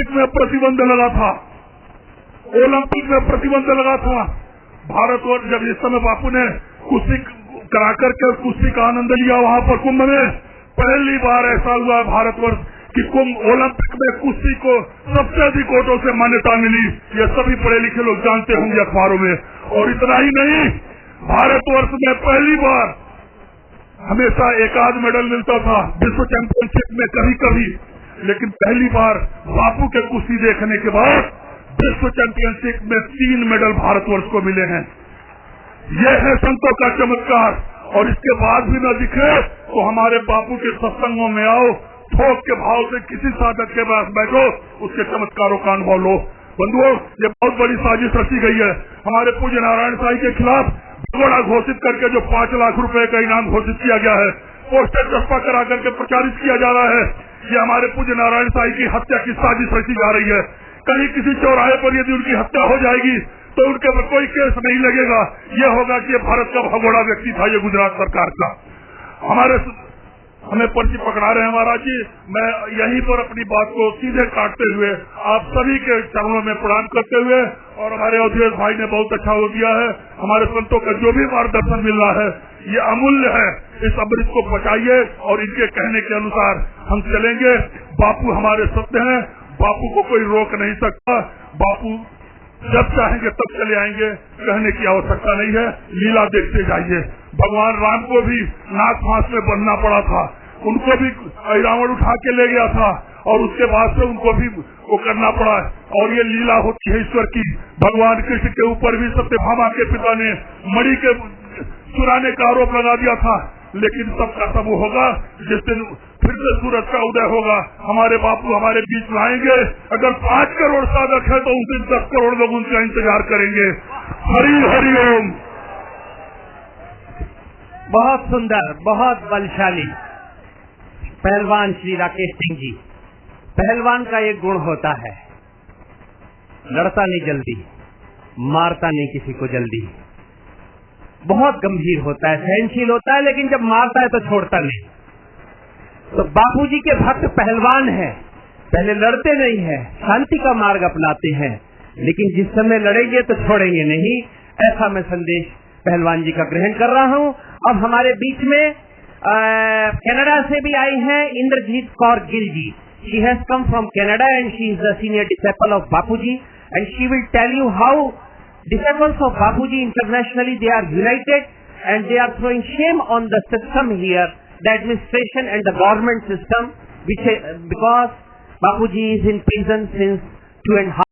Olympic में प्रतिबंध लगा था, ओलंपिक में प्रतिबंध लगा था। भारत और जब इस समय बापू ने कुश्ती कराकर के कुश्ती का आनंद लिया वहां पर कुंभ में, पहली बार ऐसा हुआ है भारतवर्ष कि कुंभ ओलंपिक में कुश्ती को सबसे अधिक वोटों से मान्यता मिली। ये सभी पढ़े लिखे लोग जानते होंगे अखबारों में। और इतना ही नहीं, भारतवर्ष में पहली बार हमेशा एक आध मेडल मिलता था विश्व चैंपियनशिप में कभी कभी, लेकिन पहली बार बापू के कुश्ती देखने के बाद विश्व चैंपियनशिप में 3 मेडल भारतवर्ष को मिले हैं। यह है संतों का चमत्कार। और इसके बाद भी न दिखे तो हमारे बापू के सत्संगों में आओ, थोक के भाव से किसी साधक के पास बैठो, उसके चमत्कारों का अनुभव लो। बंधुओं, ये बहुत बड़ी साजिश रची गई है। हमारे पूज्य नारायण साईं के खिलाफ बड़ा घोषित करके जो 5 लाख रुपए का इनाम घोषित किया गया है, पोस्टर चस्पा करा करके प्रचारित किया जा रहा है। ये हमारे पूज्य नारायण साईं की हत्या की साजिश रची जा रही है। कहीं किसी चौराहे पर यदि उनकी हत्या हो जाएगी तो उनके पर कोई केस नहीं लगेगा। ये होगा कि ये भारत का भगोड़ा व्यक्ति था, ये गुजरात सरकार का। हमें पर्ची पकड़ा रहे हैं महाराज जी। मैं यहीं पर अपनी बात को सीधे काटते हुए आप सभी के चरणों में प्रणाम करते हुए, और हमारे अवधेश भाई ने बहुत अच्छा हो दिया है। हमारे संतों का जो भी मार्गदर्शन मिल रहा है ये अमूल्य है। इस अमृत को बचाइए और इनके कहने के अनुसार हम चलेंगे। बापू हमारे सत्य हैं, बापू को कोई रोक नहीं सकता। बापू जब चाहेंगे तब चले आएंगे, कहने की आवश्यकता नहीं है। लीला देखते जाइए। भगवान राम को भी नाक फांस में बंधना पड़ा था, उनको भी रावण उठा के ले गया था और उसके बाद से उनको भी वो करना पड़ा। और ये लीला होती है ईश्वर की। भगवान कृष्ण के ऊपर भी सत्यभामा के पिता ने मणि के चुराने का आरोप लगा दिया था, लेकिन सबका सब होगा जिस दिन फिर से सूरज का उदय होगा। हमारे बापू हमारे बीच में आएंगे। अगर 5 करोड़ साधक है तो उस दिन 10 करोड़ लोग उनका इंतजार करेंगे। हरि हरि ओम। बहुत सुंदर, बहुत बलशाली पहलवान श्री राकेश सिंह जी। पहलवान का एक गुण होता है, लड़ता नहीं जल्दी, मारता नहीं किसी को जल्दी, बहुत गंभीर होता है, सहनशील होता है, लेकिन जब मारता है तो छोड़ता नहीं। तो बापूजी के भक्त पहलवान हैं, पहले लड़ते नहीं हैं, शांति का मार्ग अपनाते हैं, लेकिन जिस समय लड़ेंगे तो छोड़ेंगे नहीं। ऐसा मैं संदेश पहलवान जी का ग्रहण कर रहा हूं। अब हमारे बीच में कनाडा से भी आई हैं Inderjit Kaur Gill ji. She has come from Canada and she is the senior disciple of Bapuji and she will tell you how disciples of Bapuji internationally, they are united and they are throwing shame on the system here, the administration and the government system, which because Bapuji is in prison since 2.5